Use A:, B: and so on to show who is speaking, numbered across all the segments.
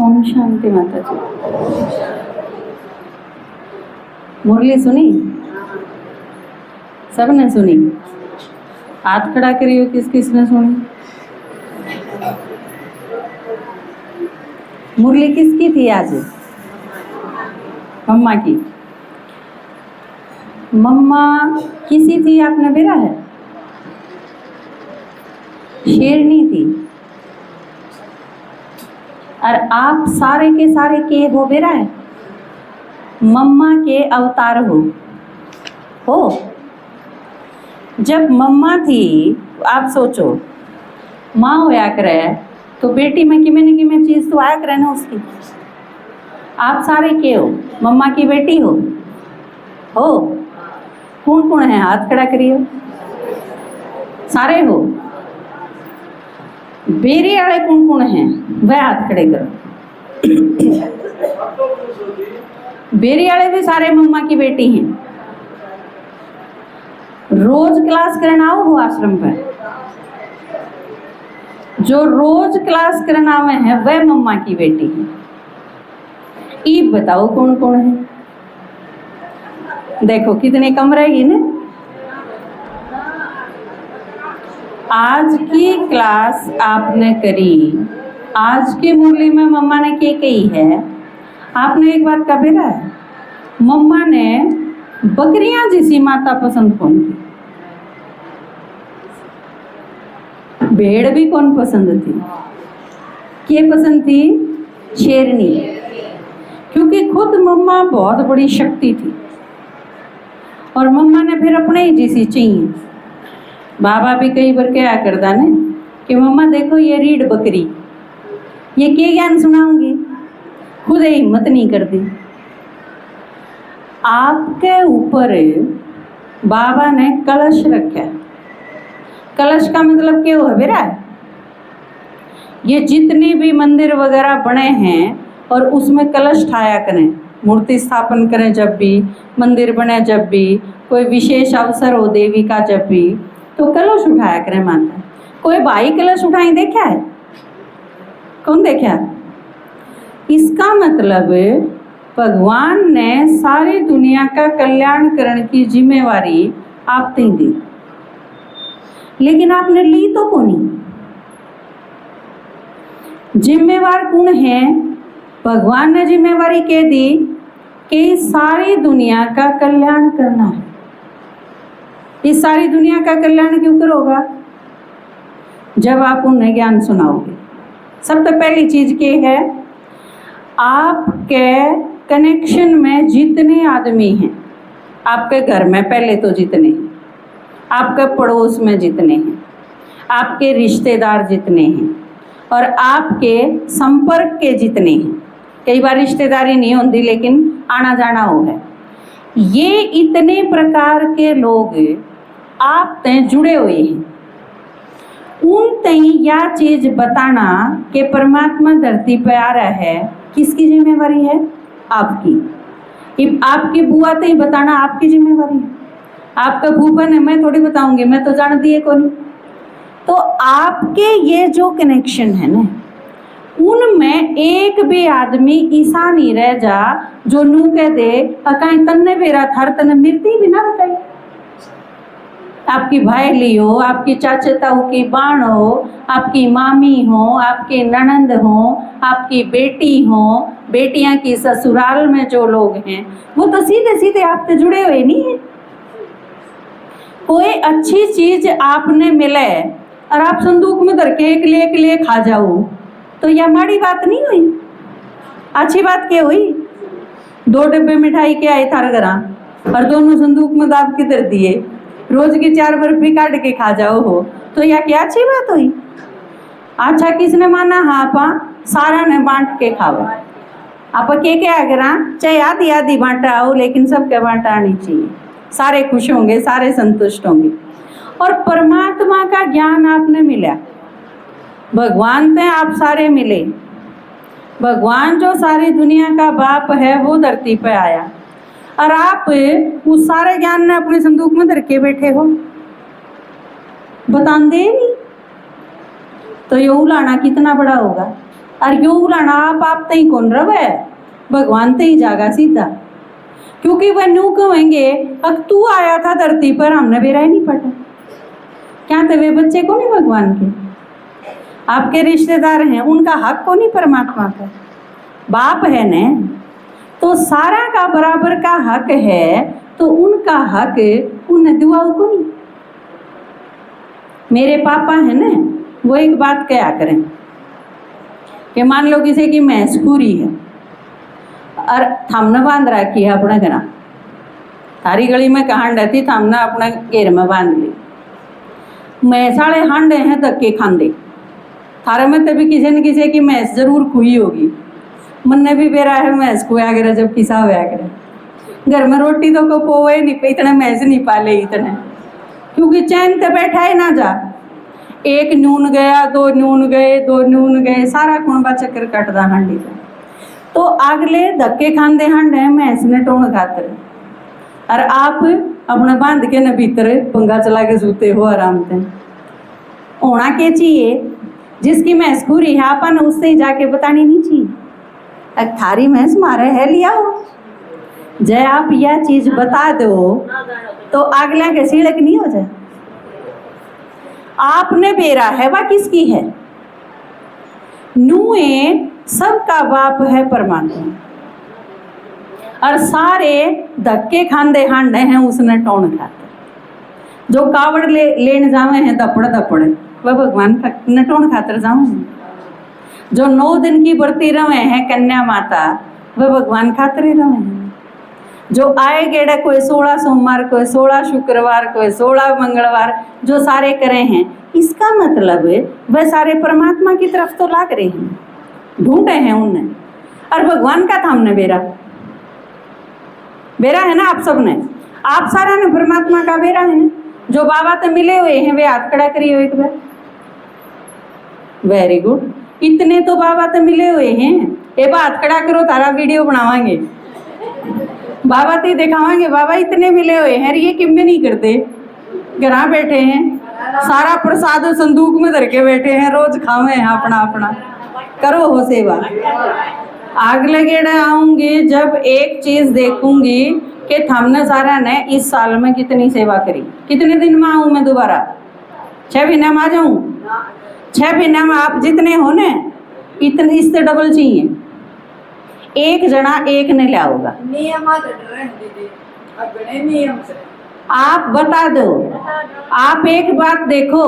A: ओम शांति माता जी। मुरली सुनी? सबने सुनी? हाथ खड़ा करियो किस किसने सुनी? मुरली किसकी थी आज? मम्मा की। मम्मा किसी थी आपने बेरा है? शेरनी थी। और आप सारे के सारे के हो बेरा है? मम्मा के अवतार हो। जब मम्मा थी आप सोचो, माँ होया करे तो बेटी में किमें न किमें चीज़ तो आया करे ना उसकी। आप सारे के हो, मम्मा की बेटी हो। कौन कौन है? हाथ खड़ा करियो। सारे हो। बेरी वाले कौन कौन हैं? वह हाथ खड़े करो। बेरी वाले भी सारे मम्मा की बेटी हैं। रोज क्लास करना हो आश्रम पर, जो रोज क्लास करना आवे है वह मम्मा की बेटी है। ईब बताओ कौन कौन है? देखो कितने कम रहेगी ना। आज की क्लास आपने करी, आज की मुरली में मम्मा ने क्या कही है? आपने एक बात का बेरा है, मम्मा ने बकरियां जैसी माता पसंद कौन थी? भेड़ भी कौन पसंद थी? क्या पसंद थी? शेरनी। क्योंकि खुद मम्मा बहुत बड़ी शक्ति थी और मम्मा ने फिर अपने ही जैसी चाहिए। बाबा भी कई बार क्या करता ने कि मम्मा देखो ये रीढ़ बकरी, ये क्या ज्ञान सुनाऊंगी, खुद ही हिम्मत नहीं करती। आपके ऊपर बाबा ने कलश रखा। कलश का मतलब क्या हो बेरा? ये जितने भी मंदिर वगैरह बने हैं और उसमें कलश ठाया करें, मूर्ति स्थापन करें, जब भी मंदिर बने, जब भी कोई विशेष अवसर हो देवी का, जब भी तो कलश उठाया करें माता। कोई भाई कलश उठाई देखा है? कौन देखा? इसका मतलब भगवान ने सारी दुनिया का कल्याण करने की जिम्मेवारी आप पे दी, लेकिन आपने ली तो कोनी। जिम्मेवार कौन है? भगवान ने जिम्मेवारी कह दी कि सारी दुनिया का कल्याण करना है। इस सारी दुनिया का कल्याण क्यों करोगा? जब आप उन्हें ज्ञान सुनाओगे। सबसे पहली चीज क्या है? आपके कनेक्शन में जितने आदमी हैं, आपके घर में पहले तो जितने हैं, आपके पड़ोस में जितने हैं, आपके रिश्तेदार जितने हैं और आपके संपर्क के जितने हैं, कई बार रिश्तेदारी नहीं होती लेकिन आना जाना हो है, ये इतने प्रकार के लोग आप तय जुड़े हुए हैं। उन तय यह चीज बताना कि परमात्मा धरती पर आ रहा है, किसकी जिम्मेवारी है? आपकी। आपकी बुआ तय बताना आपकी जिम्मेवारी है। आपका भूपन है, मैं थोड़ी बताऊंगी, मैं तो जानती है कौन। तो आपके ये जो कनेक्शन है ना, उनमें एक भी आदमी ऐसा नहीं रह जा जो नू कह दे कहीं तन्ने बेरा थार तने मिलती भी ना बताई। आपकी भाईली हो, आपकी चाचा ताऊ की बाण हो, आपकी मामी हो, आपके ननंद हो, आपकी बेटी हो, बेटियां की ससुराल में जो लोग हैं वो तो सीधे सीधे आपसे जुड़े हुए नहीं है। कोई अच्छी चीज आपने मिले और आप संदूक में धर के एक लिए खा जाओ तो यह माड़ी बात नहीं हुई। अच्छी बात क्या हुई? 2 डब्बे मिठाई के आए थार घरा और दोनों संदूक में दाब के धर दिए, रोज की 4 बर्फी काट के खा जाओ हो तो यह क्या अच्छी बात हुई? अच्छा किसने माना? हाँ आपा सारा ने बांट के खाओ। आप क्या अगरा चाहे आधी आधी बांटा हो लेकिन सबके बांटा आनी चाहिए। सारे खुश होंगे, सारे संतुष्ट होंगे। और परमात्मा का ज्ञान आपने मिला, भगवान से आप सारे मिले। भगवान जो सारी दुनिया का बाप है वो धरती पे आया और आप उस सारे ज्ञान ने अपने संदूक में धर के बैठे हो, बता दे नहीं तो ये उलाना कितना बड़ा होगा। और यो बुलाना आप तई कौन रवे, भगवान तई जागा सीधा। क्योंकि वह न्यू कहेंगे अब तू आया था धरती पर, हमने बेरा ही नहीं पटा। क्या तो वे बच्चे को नहीं भगवान के, आपके रिश्तेदार हैं, उनका हक को नहीं परमात्मा का, बाप है न, तो सारा का बराबर का हक है, तो उनका हक उन्हें दुआओं को नहीं। मेरे पापा है न, वो एक बात क्या करें कि मान लो किसी की भैंस पूरी है और थामने बांध रखी है अपने घर, थारी गली में हांड रहती, थामना अपने घेर में बांध ली, भैंस वाले हांडे हैं धक्के खांदे, थारे में तभी किसी न किसी की भैंस जरूर खुई होगी। मन ने भी बेरा है भैंस खुआ करे जब किसा हुआ करे, घर में रोटी तो को पोवे नहीं पे, इतने भैंस नहीं पाले इतने, क्योंकि चैन तो बैठा ही ना जा, एक नून गया, दो नून गए, दो नून गए, सारा कुंबा चक्कर कटदा हांडी से। तो अगले धक्के खांदे हांडे भैंस ने टोन खातर, और आप अपना बांध के न भीतर पंगा चला के सूते हो आराम से। होना क्या चाहिए, जिसकी भैंस खुरी है अपन उससे ही जाके बतानी नहीं चाहिए, थारी भैंस मारे है लिया हो, जय आप यह चीज बता दो तो अगला के सीड़क नहीं हो जाए। आपने बेरा है वह किसकी है, नुए सबका बाप है परमात्मा, और सारे धक्के खांदे हांडे हैं उसने टोन खाते। जो कावड़ लेन जावे हैं दपड़ दपड़, वह भगवान ने टोन खातर जाऊं। जो 9 दिन की व्रती रहे हैं कन्या माता, वह भगवान खातर ही रहे हैं। जो आए गेड़े कोई 16 सोमवार, कोई 16 शुक्रवार, कोई 16 मंगलवार, जो सारे करे हैं, इसका मतलब वह सारे परमात्मा की तरफ तो लाग रहे हैं, ढूंढे हैं उनने। और भगवान का था हमने बेरा है ना, आप सब ने, आप सारा ने परमात्मा का बेरा है ना। जो बाबा तो मिले हुए हैं वे हाथ खड़ा करिए एक बार, वेरी गुड, इतने तो बाबा तो मिले हुए हैं, ये बात खड़ा करो, तारा वीडियो बनावांगे, बाबा तो दिखावांगे, बाबा इतने मिले हुए हैं, ये किम्बे नहीं करते, घर बैठे हैं, सारा प्रसाद संदूक में धर के बैठे हैं, रोज खावे हैं अपना अपना, करो हो सेवा। अगले गेड़े आऊंगी जब एक चीज देखूंगी कि हमने सारा ने इस साल में कितनी सेवा करी, कितने दिन में आऊं मैं दोबारा, 6 महीने में आ जाऊं, 6 महीने में आप जितने हो न इतने, इससे डबल चाहिए। एक जना एक ने लिया होगा, आप बता दो। आप एक बात देखो,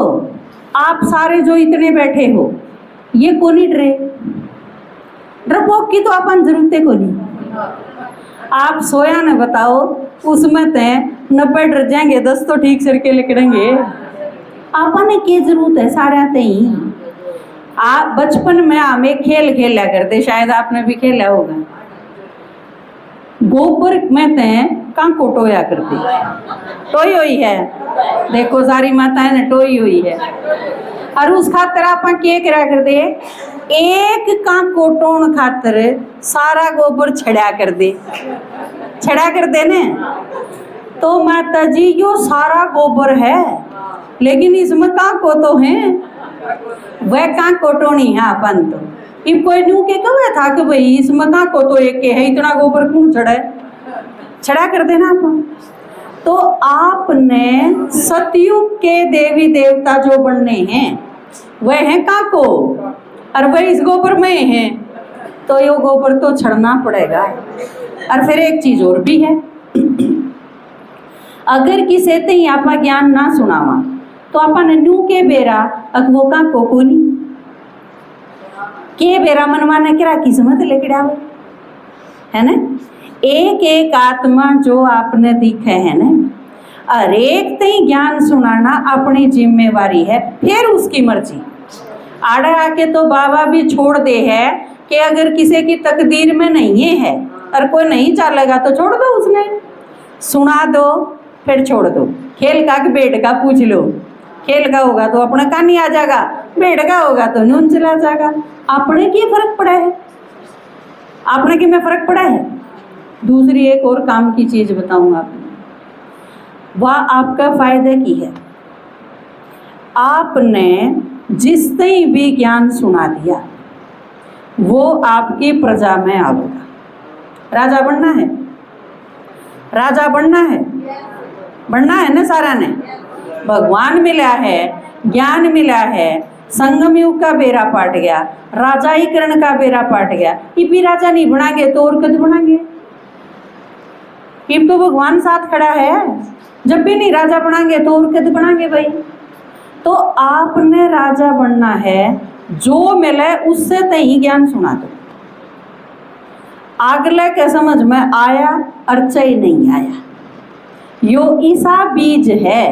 A: आप सारे जो इतने बैठे हो, ये को नहीं डरे, डरपोक की तो अपन जरूरतें को नहीं। आप सोया न बताओ, उसमें ते 90 डर जाएंगे, 10 तो ठीक सर के लिकड़ेंगे। आपने की जरूरत है सारा तई। आप बचपन में हमें खेल खेला करते, शायद आपने भी खेला होगा, गोबर में ते कहाँ को टोया करते, टोई हुई है, देखो सारी माताएं ने टोई हुई है, और उस खातर आप क्या करा करते, एक का कोटोन खातर सारा गोबर छड़ा कर दे ने। तो माता जी यो सारा गोबर है, लेकिन इसमें का को तो है, वह का कोटोनी है अपन तो। इब कोई न्यू के कहा था कि भाई इसमें का को तो एक के है, इतना गोबर क्यों छड़ा कर देना अपन। तो आपने सतयुग के देवी देवता जो बनने हैं वह है का को, और वह इस गोबर में है, तो ये गोबर तो छड़ना पड़ेगा। और फिर एक चीज और भी है, अगर किसी ते आप ज्ञान ना सुनावा तो अपन न्यू के बेरा अकबो का कोकोनी के बेरा मनवा ने करा किस्मत लेके आवे है ना। एक एक आत्मा जो आपने दिखे है ना, और एक ते ज्ञान सुनाना अपनी जिम्मेवारी है, फिर उसकी मर्जी। आड़े आके तो बाबा भी छोड़ दे है कि अगर किसी की तकदीर में नहीं है और कोई नहीं चलेगा तो छोड़ दो, उसने सुना दो फिर छोड़ दो। खेल का कि बेट का पूछ लो, खेल का होगा तो अपना कानी आ जाएगा, बेट का होगा तो नून चला जाएगा। अपने की फर्क पड़ा है, अपने की में फर्क पड़ा है। दूसरी एक और काम की चीज बताऊंगा आपको, वह आपका फायदे की है। आपने जिसने भी ज्ञान सुना दिया वो आपकी प्रजा में आवेगा। राजा बनना है, राजा बनना है, बनना है ना सारा ने। भगवान मिला है, ज्ञान मिला है, संगम युग का बेरा पाट गया, राजाईकरण का बेरा पाट गया। ये भी राजा नहीं बनाएंगे तो और कद बनाएंगे? ये तो भगवान साथ खड़ा है। जब भी नहीं राजा बनाएंगे तो और कद बनाएंगे भाई? तो आपने राजा बनना है, जो मिले उससे तही ज्ञान सुना दो। अगले के समझ में आया अर्चा ही नहीं आया, यो ईसा बीज है।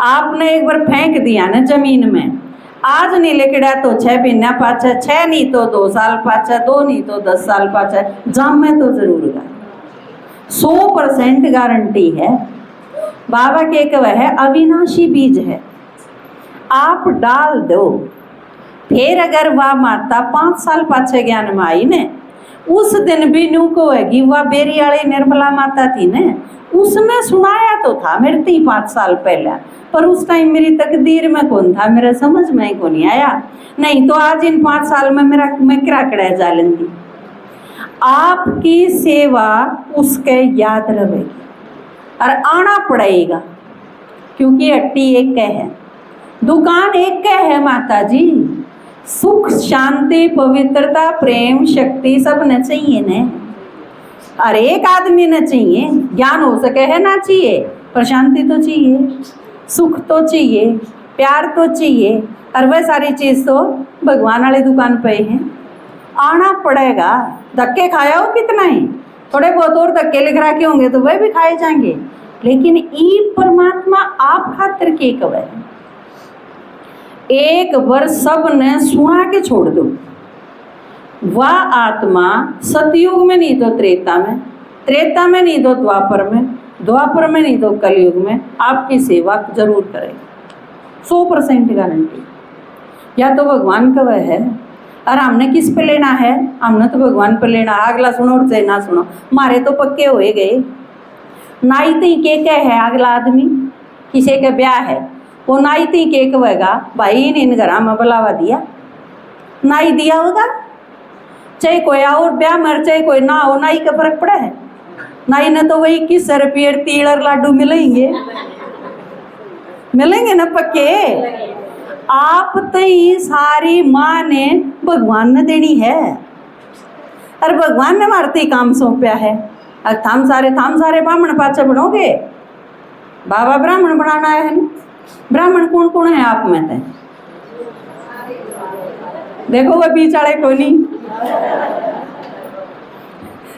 A: आपने एक बार फेंक दिया ना जमीन में, आज नहीं लेकिड़ा तो 6 महीना पाछे, 6 नहीं तो 2 साल पाछे, 2 नहीं तो 10 साल पाछे जाम में तो जरूर गा। 100% गारंटी है। बाबा के कह है अविनाशी बीज है, आप डाल दो। फिर अगर वह माता 5 साल पाछे ज्ञान में आई ने, उस दिन भी नू को है वह बेरी वाली निर्मला माता थी ने, उसने सुनाया तो था मेरे 5 साल पहले, पर उस टाइम मेरी तकदीर में कौन था, मेरे समझ में ही को नहीं आया। नहीं तो आज इन 5 साल में मैं किराकड़ा जा लेंगी। आपकी सेवा उसके याद रहेगी और आना पड़ेगा, क्योंकि हट्टी एक है, दुकान एक है माता जी। सुख शांति पवित्रता प्रेम शक्ति सब न चाहिए ने, और एक आदमी न चाहिए। ज्ञान हो सके है ना चाहिए, पर शांति तो चाहिए, सुख तो चाहिए, प्यार तो चाहिए, और वह सारी चीज़ तो भगवान वाली दुकान पे है। आना पड़ेगा। धक्के खाया हो कितना ही, थोड़े बहुत और धक्के लिख रखे होंगे तो वह भी खाए जाएंगे, लेकिन ई परमात्मा आप खातिर के कवे। एक बार सब ने सुना के छोड़ दो। वह आत्मा सतयुग में नहीं तो त्रेता में, त्रेता में नहीं तो द्वापर में, द्वापर में नहीं तो कलयुग में आपकी सेवा जरूर करेगा। 100% गारंटी। या तो भगवान का वह है, और हमने किस पे लेना है? हमने तो भगवान पे लेना। अगला सुनो और से ना सुनो, मारे तो पक्के होए गए। नाई ती के है अगला आदमी, किसी का ब्याह है, वो नाई ती के कहेगा भाई इन घर में बुलावा दिया, नाई दिया होगा। चाहे कोई और ब्याह मर, चाहे कोई ना हो, नाई का फर्क पड़ा है? नाई ने तो वही 21 रुपये तिल और लाडू मिलेंगे, मिलेंगे ना पक्के। आप तई सारी माँ ने भगवान ने देनी है, और भगवान ने मारते ही काम सौंपया है। अब थाम सारे ब्राह्मण पाचे बनोगे? बाबा ब्राह्मण बनाना है ना। ब्राह्मण कौन कौन है आप में थे? देखो वह बीच वाले को नहीं,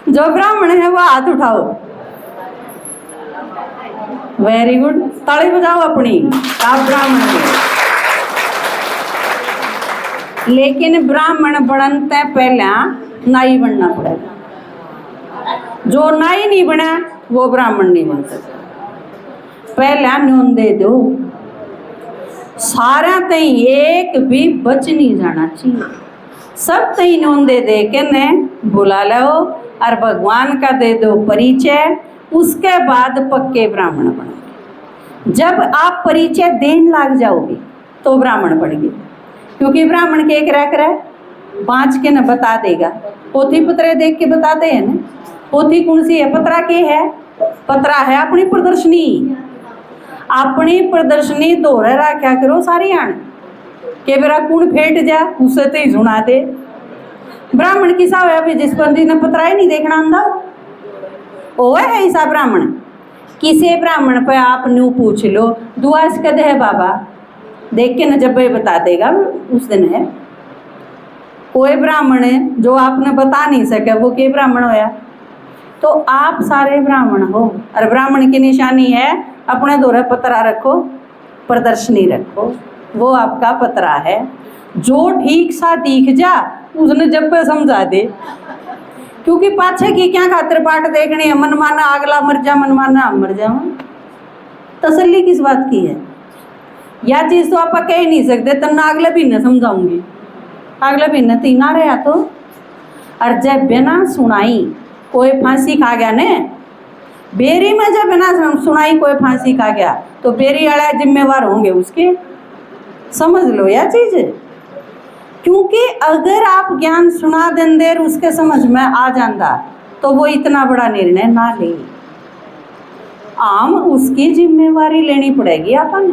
A: जो ब्राह्मण है वो हाथ उठाओ। वेरी गुड, ताली बजाओ अपनी, आप ब्राह्मण हैं। लेकिन ब्राह्मण बनते पहला नाई बनना पड़ेगा। जो नाई नहीं बना वो ब्राह्मण नहीं बन सकता। पहला न्यून दे दो, सारा तई एक भी बच नहीं जाना चाहिए। सब तई न्यून दे दे के ने बुला लो, और भगवान का दे दो परिचय। उसके बाद पक्के ब्राह्मण बनोगे। जब आप परिचय देने लग जाओगे तो ब्राह्मण बढ़ेंगे, क्योंकि ब्राह्मण के एक रह कर बाँच के न बता देगा। पोथी पत्रे देख के बताते हैं ना, पोथी कौन सी है? पत्रा के है? पत्रा है अपनी प्रदर्शनी। अपनी प्रदर्शनी दोहरे रखा करो सारी आन के बेरा कौन फेट जा उससे तो ही सुना दे। ब्राह्मण किसा हुआ भी जिस बंदी ने पत्रा ही नहीं देखना आंदा वो है ऐसा ब्राह्मण। किसी ब्राह्मण पे आप न्यू पूछ लो दुआस कद है बाबा, देख के न जब वह बता देगा उस दिन है। कोई ब्राह्मण है जो आपने बता नहीं सके वो के ब्राह्मण होया? तो आप सारे ब्राह्मण हो, और ब्राह्मण की निशानी है अपने दोहरे पतरा रखो, प्रदर्शनी रखो, वो आपका पतरा है। जो ठीक सा दिख जा उसने जब पे समझा दे, क्योंकि पाछे की क्या खातिर पाठ देखनी है। मन माना अगला मर जा, मन माना हम मर जाओ। तसल्ली किस बात की है? यह चीज़ तो आप कह ही नहीं सकते तब अगले भी न समझाऊंगी, अगले भी न तीना रहा तो। और जब बिना सुनाई कोई फांसी खा गया ने, बेरी में जब बिना सुनाई कोई फांसी खा गया तो बेरी वाला जिम्मेवार होंगे उसके। समझ लो यह चीज़। क्योंकि अगर आप ज्ञान सुना दें देर उसके समझ में आ जाता तो वो इतना बड़ा निर्णय ना ले। आम उसकी जिम्मेवारी लेनी पड़ेगी अपन।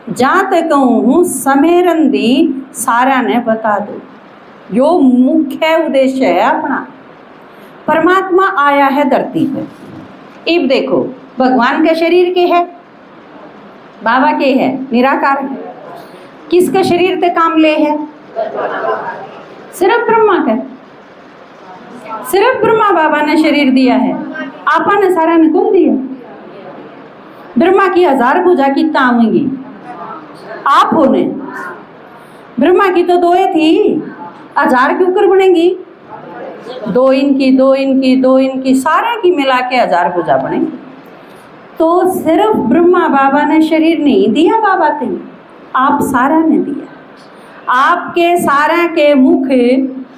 A: जहाँ तक कहूँ समेरन दी सारा ने बता दो, यो मुख्य उद्देश्य है अपना। परमात्मा आया है धरती पर। अब देखो भगवान के शरीर के है, बाबा के है, निराकार है। किसका शरीर ते काम ले है? सिर्फ ब्रह्मा का। सिर्फ ब्रह्मा बाबा ने शरीर दिया है, आपा ने सारा ने कौन दिया? ब्रह्मा की 1000 भुजा कितना आवेंगी? आप होने। ब्रह्मा की तो 2 थी, 1000 क्यों कर बनेंगी? 2 इनकी, 2 इनकी, 2 इनकी, सारे की मिला के 1000 भुजा बनेंगी। तो सिर्फ ब्रह्मा बाबा ने शरीर नहीं दिया बाबा ते, आप सारा ने दिया। आपके सारा के मुख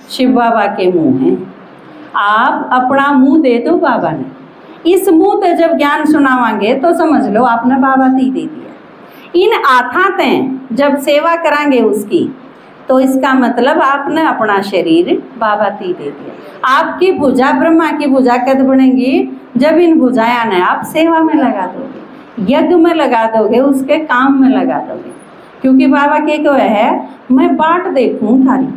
A: शिव बाबा के मुंह हैं। आप अपना मुंह दे दो बाबा ने। इस मुंह ते जब ज्ञान सुनावांगे तो समझ लो आपने बाबा ती दे दिया। इन आथाते जब सेवा करांगे उसकी तो इसका मतलब आपने अपना शरीर बाबा ती दे दिया। आपकी भुजा ब्रह्मा की भुजा कद बनेगी? जब इन भुजाया ने आप सेवा में लगा दोगे, यज्ञ में लगा दोगे, उसके काम में लगा दोगे। क्योंकि बाबा के को है मैं बाट देखूं थारी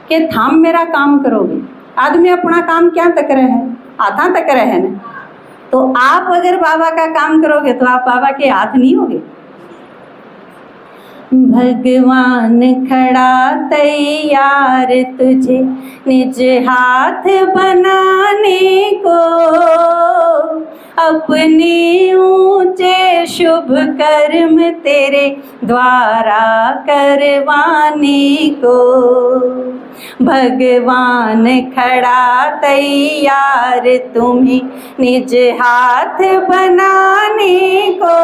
A: कि थाम मेरा काम करोगे। आदमी अपना काम क्या तक रहे है? हाथा तक रहे है ना। तो आप अगर बाबा का काम करोगे तो आप बाबा के हाथ नहीं होगे। भगवान खड़ा तैयार तुझे निज हाथ बनाने को, अपने ऊंचे शुभ कर्म तेरे द्वारा करवाने को। भगवान खड़ा तैयार तुम्हें निज हाथ बनाने को,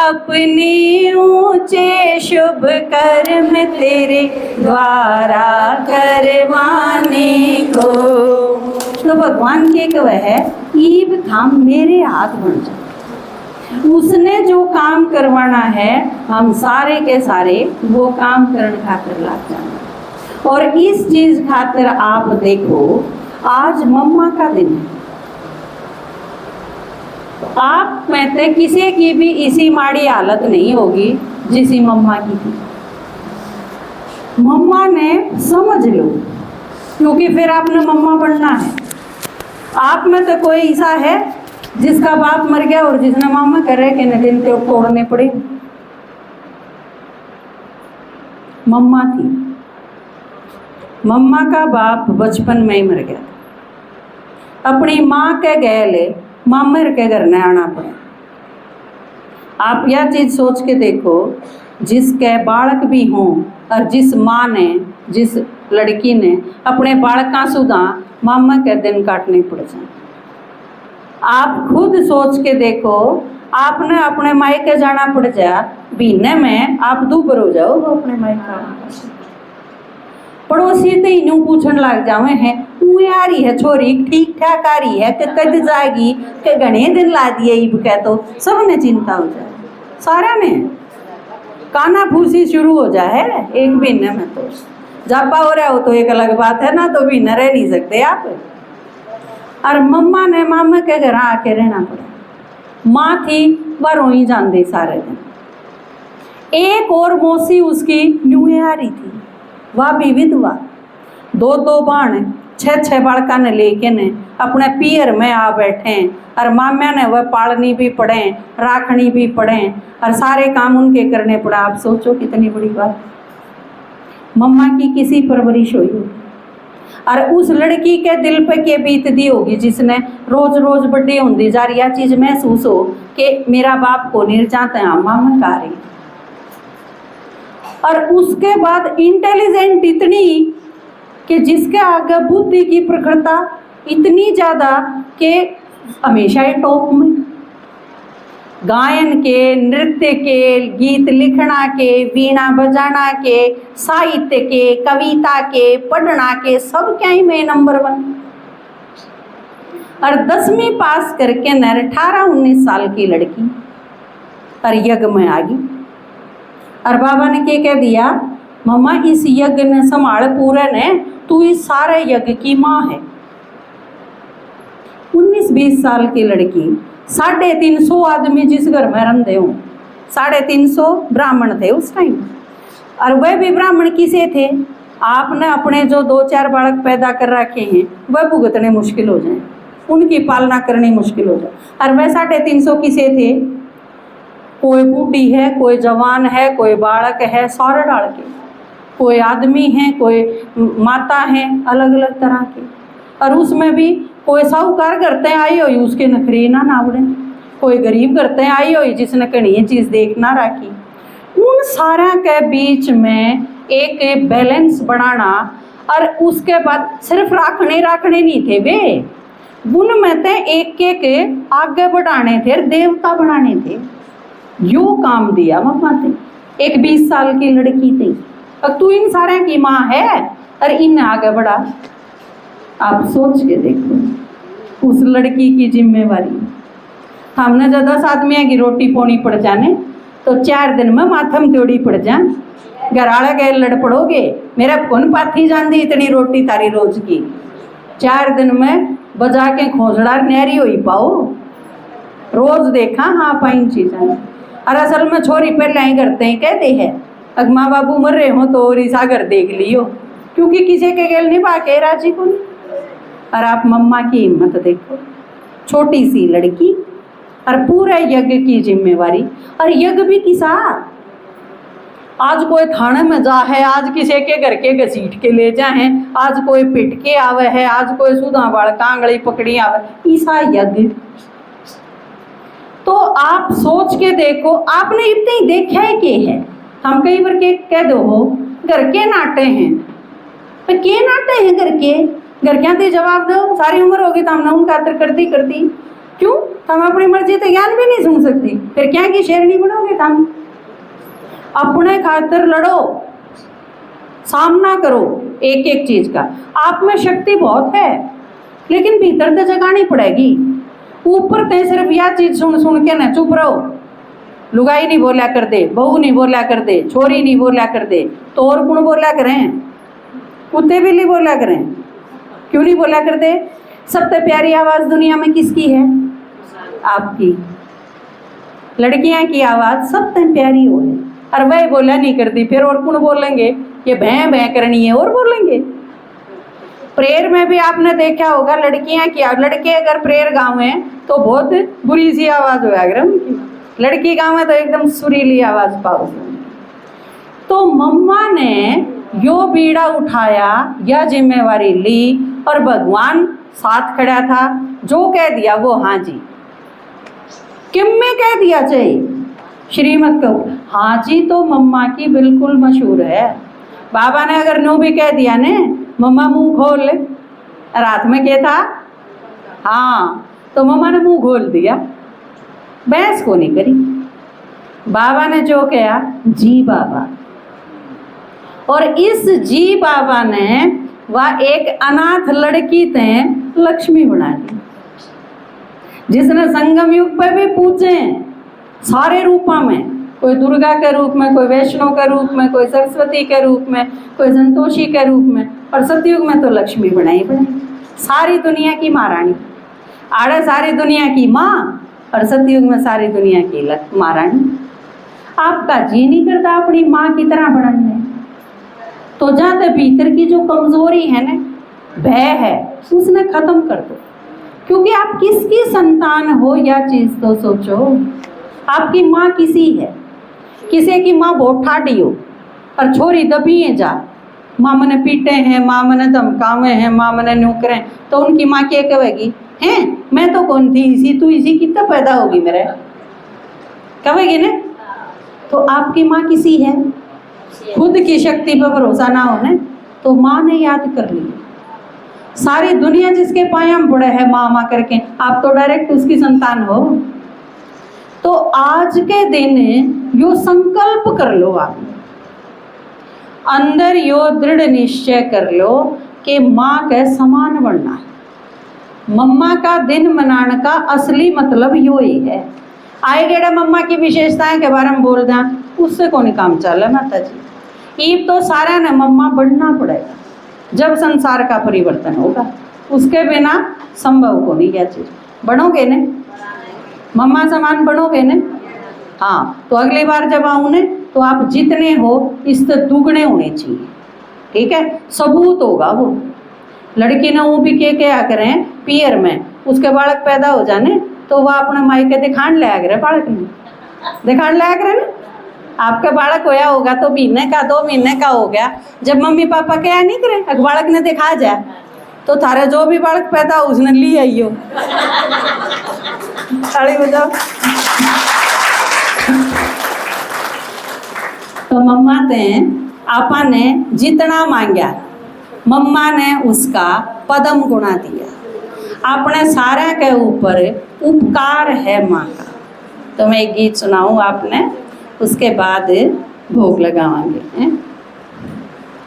A: अपने ऊंचे शुभ कर्म तेरे द्वारा करवाने को। तो भगवान के कह है ईब थाम मेरे हाथ बन जा। उसने जो काम करवाना है हम सारे के सारे वो काम करने खातिर लग जाना। और इस चीज खातिर आप देखो आज मम्मा का दिन है। आप में से किसी की भी इसी माड़ी हालत नहीं होगी जिसी मम्मा की थी। मम्मा ने समझ लो, क्योंकि फिर आपने मम्मा बनना है। आप में तो कोई ऐसा है जिसका बाप मर गया और जिसने मामा करे कि न दिन ते तोड़ने पड़े? मम्मा थी। मम्मा का बाप बचपन में ही मर गया था। अपनी माँ के गए मामर के घर न आना पड़ा। आप यह चीज़ सोच के देखो, जिसके बालक भी हों और जिस माँ ने, जिस लड़की ने अपने बालका सुधा मामा के दिन काटने पड़ जाए। आप खुद सोच के देखो, आपने अपने मायके जाना पड़ जाए, महीने में आप दूबर हो जाओ अपने मायके। पड़ोसी तो यूँ पूछने लग जावे हैं ऊँ आ रही है छोरी ठीक ठाक आ रही है कि कद जाएगी कि घने दिन ला दिए ईब कह, तो सबने चिंता हो जाए। सारा ने काना फूसी शुरू हो जाए एक महीने में। तो जापा हो रहा हो तो एक अलग बात है ना, तो महीना रह नहीं सकते आप। और मम्मा ने मामा के घर आके रहना पड़ा। माँ थी वह रोई जाती सारे दिन। एक और मौसी उसकी न्यूए आ रही थी, वह भी विधवा। 2 बाण 6 बालका ने लेके ने अपने पियर में आ बैठे और माम्या ने वह पालनी भी पड़े, राखनी भी पड़े और सारे काम उनके करने पड़ा। आप सोचो कितनी बड़ी बात। मम्मा की किसी परवरिश हुई होगी और उस लड़की के दिल पे के बीत दी होगी जिसने रोज रोज बड़ी होती जा रही चीज महसूस हो कि मेरा बाप को निर्जात है मामा का रही। और उसके बाद इंटेलिजेंट इतनी कि जिसके आगे बुद्धि की प्रखरता इतनी ज़्यादा कि हमेशा ही टॉप में। गायन के, नृत्य के, गीत लिखना के, वीणा बजाना के, साहित्य के, कविता के, पढ़ना के, सब क्या ही में नंबर 1। और 10वीं पास करके न 18-19 साल की लड़की और यज्ञ में आ गई। और बाबा ने क्या कह दिया, मम्मा इस यज्ञ ने संभाल पूरे ने, तू इस सारे यज्ञ की माँ है। 19-20 साल की लड़की, 350 आदमी जिस घर में रहते हो, 350 ब्राह्मण थे उस टाइम, और वह भी ब्राह्मण किसे थे? आपने अपने जो 2-4 बालक पैदा कर रखे हैं वह भुगतने मुश्किल हो जाए, उनकी पालना करनी मुश्किल हो जाए। और वह 350 किसे थे? कोई बूढ़ी है, कोई जवान है, कोई बालक है, सारे डाल के, कोई आदमी है, कोई माता है, अलग अलग तरह के। और उसमें भी कोई साहूकार करते आई हुई उसके नखरे ना नावड़े, कोई गरीब करते आई हुई जिसने कहीं ये चीज़ देख ना रखी। उन सारा के बीच में एक बैलेंस बनाना, और उसके बाद सिर्फ राखने नहीं थे वे, उनमें ते एक आगे बढ़ाने थे, देवता बनाने थे। यो काम दिया मम्मा थे। एक 20 साल की लड़की थी, अब तू इन सारे की माँ है और इन आगे बढ़ा। आप सोच के देखो उस लड़की की जिम्मेवारी। हमने जो 10 आदमी की रोटी पोनी पड़ जाने तो 4 दिन में माथम त्योड़ी पड़ जा, घर आले गए लड़ पड़ोगे, मेरा कौन पाथी जाती इतनी रोटी तारी रोज की। 4 दिन में बजा के खोजड़ा नहरी हुई पाओ, रोज देखा हाँ पाइन चीज़ें। और असल में छोरी पहले ही करते हैं, कहते हैं अगर माँ बाबू मर रहे हो तो रिसा घर देख लियो, क्योंकि किसी के गेल नहीं बाके राजी को नहीं। और आप मम्मा की हिम्मत देखो, छोटी सी लड़की और पूरे यज्ञ की जिम्मेवारी। और यज्ञ भी किसा, आज कोई थाने में जा है, आज किसी के घर के घसीट के ले जा है, आज कोई पिट के आवे है, आज कोई सुधा बाल कांगड़ी पकड़ी आवे, ईसा यज्ञ। तो आप सोच के देखो, आपने इतने ही देखा है के है। हम कई बार के कह दो हो घर के नाटे हैं, पर के नाटे हैं घर के, घर क्या थे जवाब दो। सारी उम्र होगी तो हमने उनका खातर करती क्यों? हम अपनी मर्जी तो ज्ञान भी नहीं सुन सकती, फिर क्या की शेरनी बनोगे? हम अपने खातर लड़ो, सामना करो एक एक चीज का। आप में शक्ति बहुत है, लेकिन भीतर तो जगानी पड़ेगी। ऊपर ते सिर्फ यह चीज सुन के ना चुप रहो, लुगाई नहीं बोला कर दे, बहू नहीं बोला कर दे, छोरी नहीं बोला कर दे, तो और कौन बोला करें? कुत्ते भी नहीं बोला करें, क्यों नहीं बोला कर दे? सबसे प्यारी आवाज दुनिया में किसकी है? आपकी। लड़कियां की आवाज सबसे प्यारी हो है, और वह बोला नहीं करती, फिर और कौन बोलेंगे? ये भैं भैं करनी है और बोलेंगे। प्रेयर में भी आपने देखा होगा लड़कियां की, लड़के अगर प्रेयर गावे तो बहुत बुरी सी आवाज हो उनकी, लड़की गावे तो एकदम सुरीली आवाज पाओ। तो मम्मा ने यो बीड़ा उठाया, यह जिम्मेवारी ली, और भगवान साथ खड़ा था। जो कह दिया वो हाँ जी, किम में कह दिया चाहिए श्रीमत को हाँ जी, तो मम्मा की बिल्कुल मशहूर है। बाबा ने अगर नो भी कह दिया ने, मम्मा मुंह खोल, रात में क्या था हाँ, तो मम्मा ने मुंह खोल दिया, बहस को नहीं करी। बाबा ने जो कहा जी बाबा, और इस जी बाबा ने वह एक अनाथ लड़की ते लक्ष्मी बना दी, जिसने संगम युग पर भी पूछे सारे रूपों में, कोई दुर्गा के रूप में, कोई वैष्णो के रूप में, कोई सरस्वती के रूप में, कोई संतोषी के रूप में, और सतयुग में तो लक्ष्मी बनाई सारी दुनिया की महारानी। आड़े सारी दुनिया की माँ, और सतयुग में सारी दुनिया की महारानी। आपका जी नहीं करता अपनी माँ की तरह बनने, तो जाते भीतर की जो कमजोरी है ना, भय है, उसने खत्म कर दो। क्योंकि आप किसकी संतान हो यह चीज तो सोचो। आपकी माँ किसी है, किसी की माँ बहुत ठाडी हो और छोरी दबी है जा, माँ मने पीटे हैं, माँ मने धमकावे हैं, माँ मने नुकरे, तो उनकी माँ क्या कहेगी? हैं मैं तो कौन थी इसी, तू इसी कितना पैदा होगी मेरे, कहेगी ना। तो आपकी माँ किसी है, खुद की शक्ति पर भरोसा ना हो ना, तो माँ ने याद कर ली। सारी दुनिया जिसके पायम पड़े है माँ माँ करके, आप तो डायरेक्ट उसकी संतान हो। तो आज के दिन यो संकल्प कर लो, आप अंदर यो दृढ़ निश्चय कर लो कि माँ के समान बनना है। मम्मा का दिन मनाने का असली मतलब यो ही है। आए गेड़ा मम्मा की विशेषताएं के बारे में बोल दें, उससे कौन काम चल है माता जी। ईब तो सारा ने मम्मा बनना पड़ेगा, जब संसार का परिवर्तन होगा, उसके बिना संभव को नहीं। क्या चीज बनोगे ने, मम्मा समान बनोगे ने। हाँ, तो अगली बार जब आऊँ ने तो आप जितने हो इससे दुगने होने चाहिए, ठीक है। सबूत होगा वो। लड़की ने वो भी क्या करें पियर में उसके बालक पैदा हो जाने तो वह अपने माई के दिखान ले करे, बालक ने दिखान ले करे ना। आपका बालक होया होगा तो महीने का 2 महीने का हो गया, जब मम्मी पापा क्या नहीं करे अगर बालक ने दिखा जाए तो थारे जो भी बालक पैदा हो उसने ली आइयो। ताली बजाओ। तो मम्मा ने आपा ने जितना मांगा मम्मा ने उसका पदम गुणा दिया। अपने सारे के ऊपर उपकार है माँ का। तो मैं एक गीत सुनाऊँ आपने, उसके बाद भोग लगावांगे।